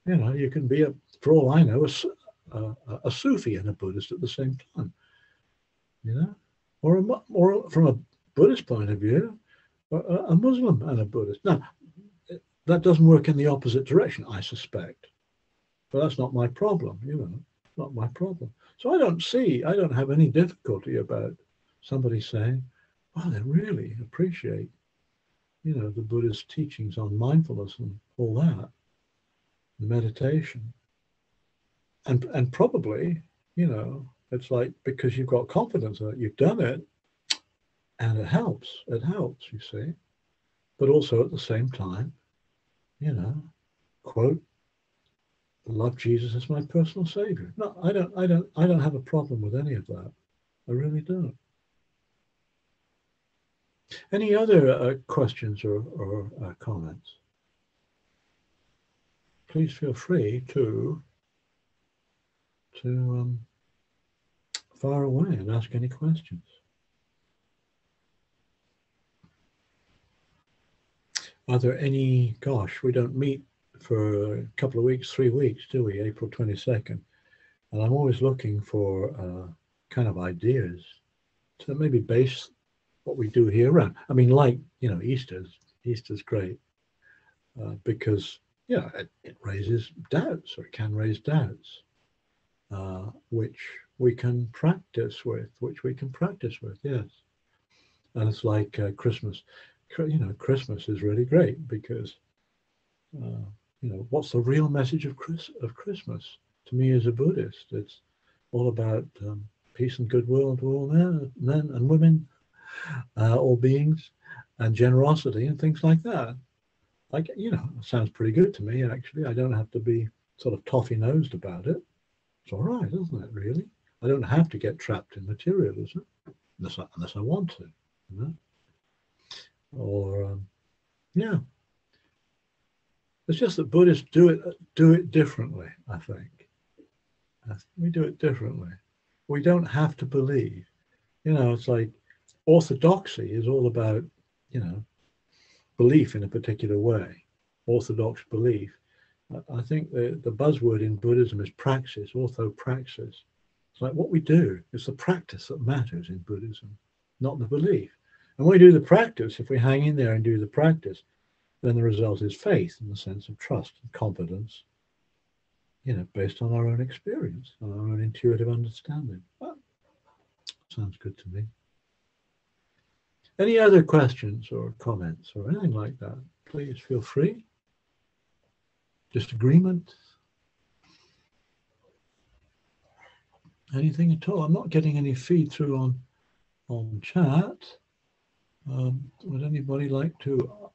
You can be, for all I know, a Sufi and a Buddhist at the same time. Or from a Buddhist point of view, a Muslim and a Buddhist. Now, that doesn't work in the opposite direction, I suspect. But that's not my problem, not my problem. So I don't have any difficulty about somebody saying, wow, they really appreciate, the Buddhist teachings on mindfulness and all that, the meditation. And probably, it's like, because you've got confidence that you've done it, and it helps, you see. But also at the same time, quote, love Jesus as my personal savior. No, I don't have a problem with any of that. I really don't. Any other questions or comments? Please feel free to fire away and ask any questions. Are there any? Gosh, we don't meet for a couple of weeks, 3 weeks, do we? April 22nd. And I'm always looking for kind of ideas to maybe base what we do here around. I mean, like, Easter's great because, it raises doubts, or it can raise doubts, which we can practice with, yes. And it's like Christmas. Christmas is really great because, what's the real message of Christmas? To me as a Buddhist, it's all about peace and goodwill to all men and women, all beings, and generosity and things like that. Like, it sounds pretty good to me, actually. I don't have to be sort of toffee-nosed about it. It's all right, isn't it, really? I don't have to get trapped in materialism unless I want to, Or, yeah. It's just that Buddhists do it differently, I think. We do it differently. We don't have to believe. It's like orthodoxy is all about, belief in a particular way, orthodox belief. I think the buzzword in Buddhism is praxis, orthopraxis. It's like what we do. It's the practice that matters in Buddhism, not the belief. And when we do the practice, if we hang in there and do the practice, then the result is faith in the sense of trust and confidence, based on our own experience, on our own intuitive understanding. Well, sounds good to me. Any other questions or comments or anything like that? Please feel free. Disagreement? Anything at all? I'm not getting any feed through on chat. Would anybody like to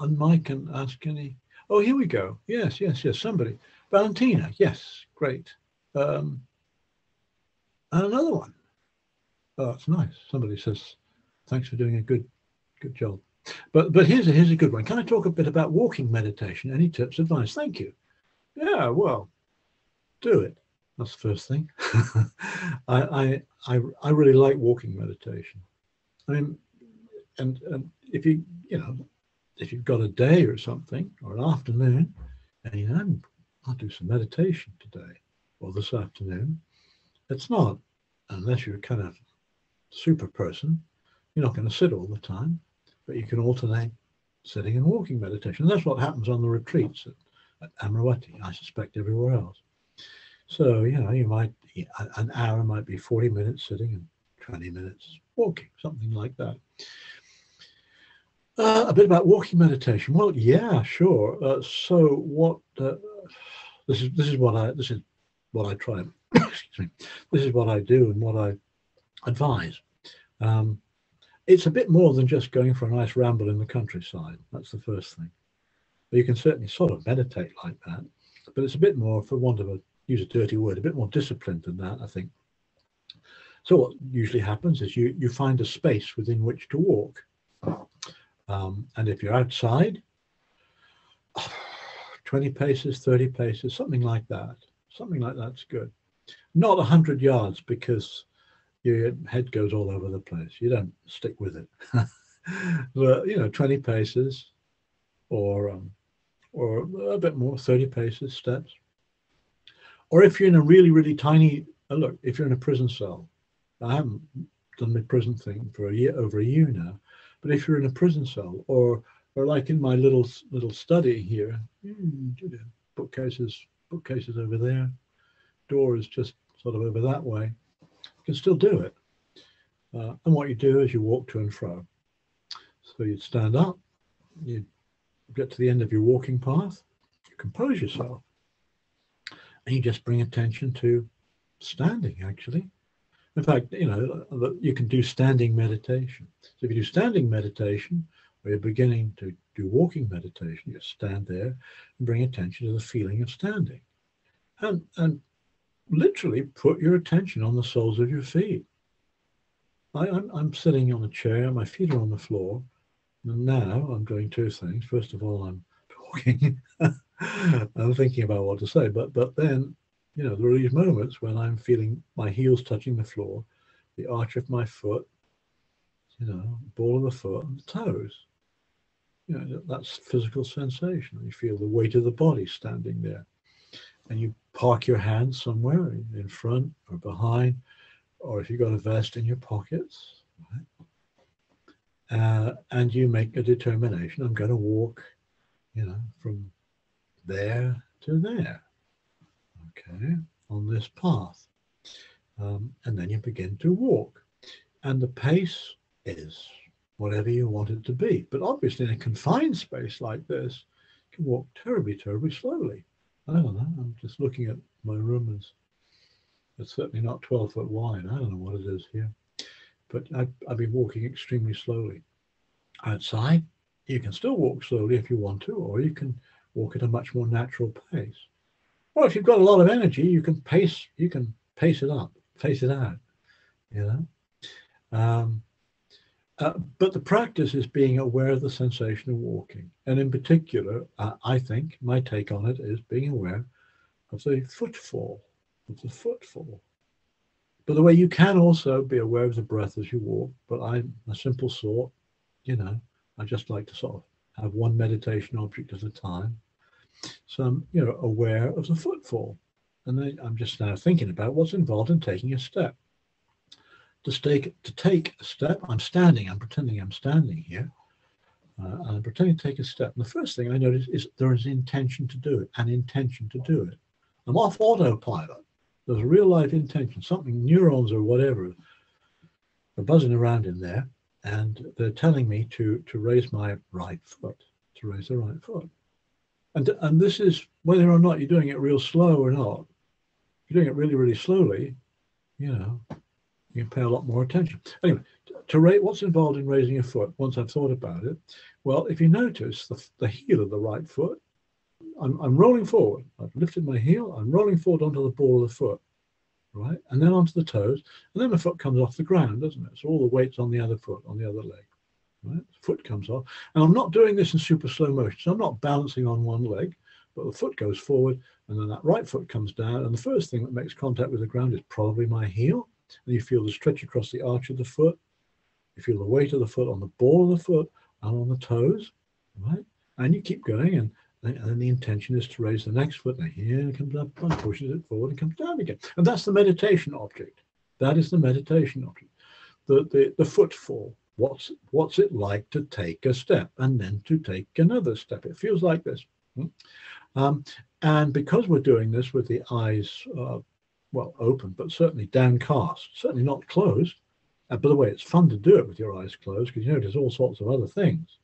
unmic and ask any? Oh, here we go. Yes. Somebody. Valentina. Yes, great. And another one. Oh, that's nice. Somebody says, thanks for doing a good job. But here's a good one. Can I talk a bit about walking meditation? Any tips, advice? Thank you. Yeah, well, do it. That's the first thing. I really like walking meditation. I mean, and if you've got a day or something or an afternoon, and I'll do some meditation today or this afternoon. It's not, unless you're a kind of super person, you're not going to sit all the time, but you can alternate sitting and walking meditation. And that's what happens on the retreats at Amravati, I suspect everywhere else. So, you might, an hour might be 40 minutes sitting and 20 minutes walking, something like that. A bit about walking meditation. Well, yeah, sure. So what? This is what I try. Excuse me. This is what I do and what I advise. Um, it's a bit more than just going for a nice ramble in the countryside. That's the first thing. But you can certainly sort of meditate like that, but it's a bit more, for want of a use a dirty word, a bit more disciplined than that, I think. So what usually happens is you find a space within which to walk. And if you're outside, 20 paces, 30 paces, something like that. Something like that's good. Not 100 yards because your head goes all over the place. You don't stick with it. But, 20 paces or a bit more, 30 paces, steps. Or if you're in a really, really tiny, look, if you're in a prison cell, I haven't done the prison thing for over a year now, but if you're in a prison cell or like in my little study here, bookcases over there, door is just sort of over that way, you can still do it. And what you do is you walk to and fro. So you'd stand up, you get to the end of your walking path, you compose yourself, and you just bring attention to standing, actually. In fact, you can do standing meditation. So if you do standing meditation, or you're beginning to do walking meditation, you stand there and bring attention to the feeling of standing. And literally put your attention on the soles of your feet. I'm sitting on a chair, my feet are on the floor, and now I'm doing two things. First of all, I'm talking. I'm thinking about what to say, but then, there are these moments when I'm feeling my heels touching the floor, the arch of my foot, ball of the foot, and the toes. That's physical sensation. You feel the weight of the body standing there. And you park your hands somewhere in front or behind, or if you've got a vest in your pockets, right? And you make a determination. I'm going to walk, from there to there, okay, on this path. And then you begin to walk. And the pace is whatever you want it to be. But obviously in a confined space like this, you can walk terribly, terribly slowly. I don't know. I'm just looking at my room and it's certainly not 12 foot wide. I don't know what it is here. But I've been walking extremely slowly. Outside, you can still walk slowly if you want to, or you can walk at a much more natural pace. Or if you've got a lot of energy, you can pace it up, pace it out, But the practice is being aware of the sensation of walking. And in particular, I think my take on it is being aware of the footfall, By the way, you can also be aware of the breath as you walk, but I'm a simple sort, I just like to sort of have one meditation object at a time. So I'm, aware of the footfall. And then I'm just now thinking about what's involved in taking a step. To take a step, I'm pretending I'm standing here. And I'm pretending to take a step. And the first thing I notice is there is an intention to do it. I'm off autopilot. There's a real life intention, something, neurons or whatever, are buzzing around in there. And they're telling me to raise my right foot, to raise the right foot. And this is whether or not you're doing it real slow or not. If you're doing it really, really slowly, you can pay a lot more attention. Anyway, to rate what's involved in raising a foot, once I've thought about it, well, if you notice the heel of the right foot, I'm rolling forward. I've lifted my heel, I'm rolling forward onto the ball of the foot, right? And then onto the toes, and then the foot comes off the ground, doesn't it? So all the weight's on the other foot, on the other leg, right? The foot comes off. And I'm not doing this in super slow motion, so I'm not balancing on one leg, but the foot goes forward, and then that right foot comes down, and the first thing that makes contact with the ground is probably my heel. And you feel the stretch across the arch of the foot. You feel the weight of the foot on the ball of the foot and on the toes, right? And you keep going, and then the intention is to raise the next foot. And here it comes up and pushes it forward and comes down again. And that's the meditation object. That is the meditation object. The footfall. What's it like to take a step and then to take another step? It feels like this. And because we're doing this with the eyes open, but certainly downcast, certainly not closed. By the way, it's fun to do it with your eyes closed because you notice all sorts of other things.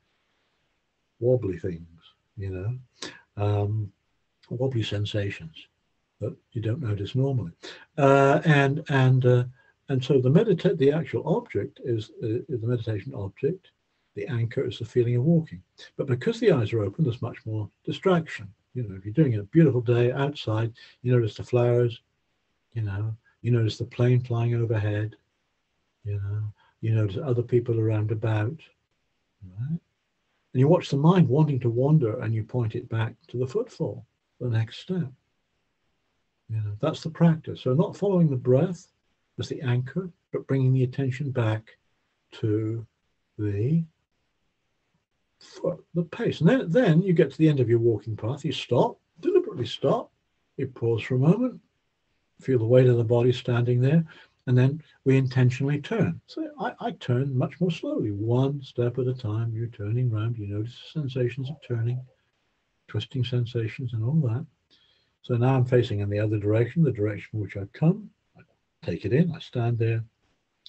wobbly things, you know, wobbly sensations that you don't notice normally. And so the actual object is the meditation object. The anchor is the feeling of walking. But because the eyes are open, there's much more distraction. You know, if you're doing a beautiful day outside, you notice the flowers, you know, you notice the plane flying overhead, you know, you notice other people around about, right? And you watch the mind wanting to wander and you point it back to the footfall, the next step. You know, that's the practice. So not following the breath as the anchor, but bringing the attention back to the pace. And then you get to the end of your walking path, you stop, deliberately stop, you pause for a moment, feel the weight of the body standing there, and then we intentionally turn. So I turn much more slowly, one step at a time. You're turning around, you notice the sensations of turning, twisting sensations and all that. So now I'm facing in the other direction, the direction from which I've come. I take it in, I stand there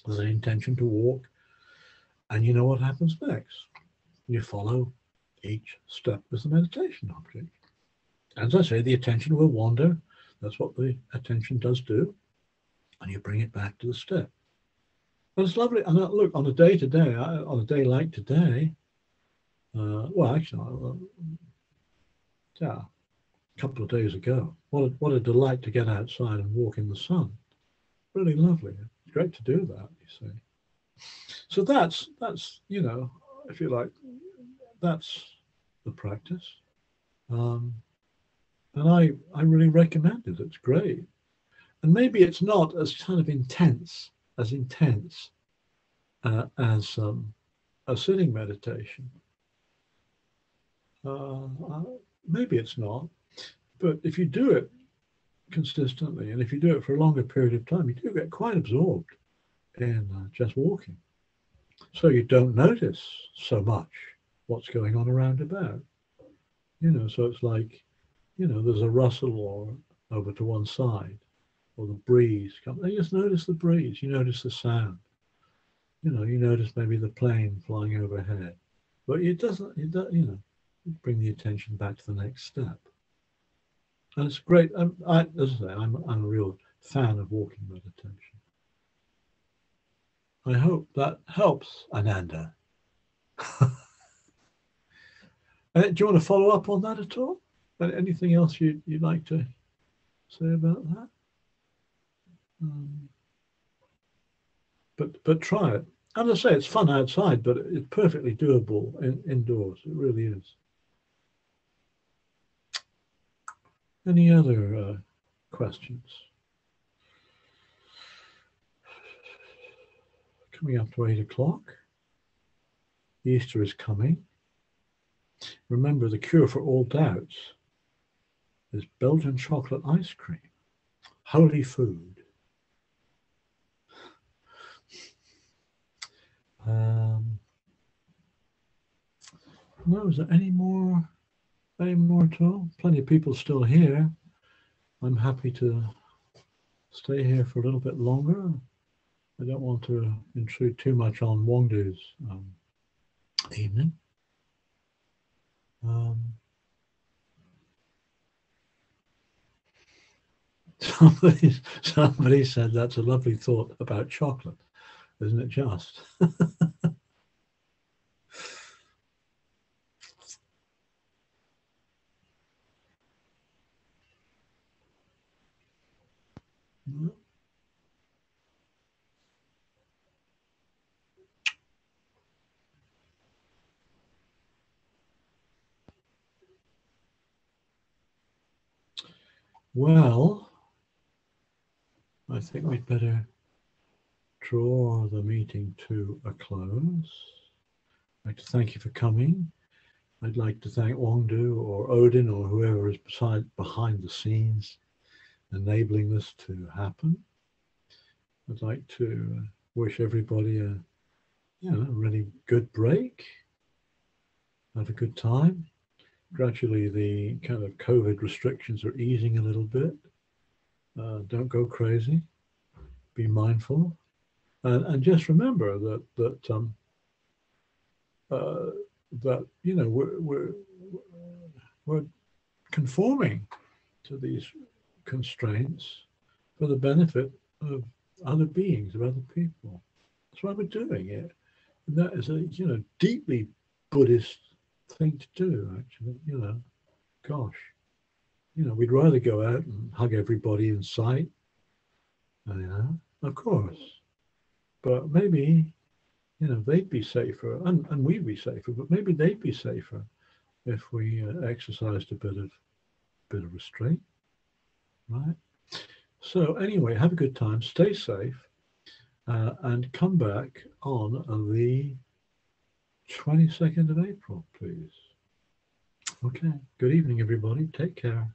with an intention to walk, and you know what happens next. You follow each step as the meditation object. As I say, the attention will wander. That's what the attention does do. And you bring it back to the step. But it's lovely. And look, on a day like today, a couple of days ago, what a delight to get outside and walk in the sun. Really lovely. It's great to do that, you see. So that's you know, if you like, that's the practice. And I really recommend it. It's great. And maybe it's not as kind of intense as a sitting meditation. Maybe it's not. But if you do it consistently, and if you do it for a longer period of time, you do get quite absorbed in just walking. So you don't notice so much what's going on around about. You know, so it's like, you know, there's a rustle or over to one side, or the breeze comes. You just notice the breeze. You notice the sound. You know, you notice maybe the plane flying overhead. But it doesn't, you know, bring the attention back to the next step. And it's great. As I say, I'm a real fan of walking meditation. I hope that helps, Ananda. Do you want to follow up on that at all? Anything else you'd like to say about that? But try it. As I say, it's fun outside, but it's perfectly doable indoors. It really is. Any other questions? Coming up to 8 o'clock. Easter is coming. Remember, the cure for all doubts is Belgian chocolate ice cream. Holy food. No, is there any more at all? Plenty of people still here. I'm happy to stay here for a little bit longer. I don't want to intrude too much on Wongdu's evening. Somebody said that's a lovely thought about chocolate, isn't it just? Well, I think we'd better draw the meeting to a close. I'd like to thank you for coming. I'd like to thank Wongdu or Odin or whoever is behind the scenes enabling this to happen. I'd like to wish everybody a really good break. Have a good time. Gradually, the kind of COVID restrictions are easing a little bit. Don't go crazy. Be mindful, and just remember that that, you know, we're conforming to these constraints for the benefit of other beings, of other people. That's why we're doing it. And that is a, you know, deeply Buddhist thing to do, actually. You know, gosh, you know, we'd rather go out and hug everybody in sight, you know, of course. But maybe, you know, they'd be safer, and we'd be safer, but maybe they'd be safer if we exercised a bit of restraint, right? So anyway, have a good time, stay safe, and come back on the 22nd of April, please. Okay, good evening, everybody. Take care.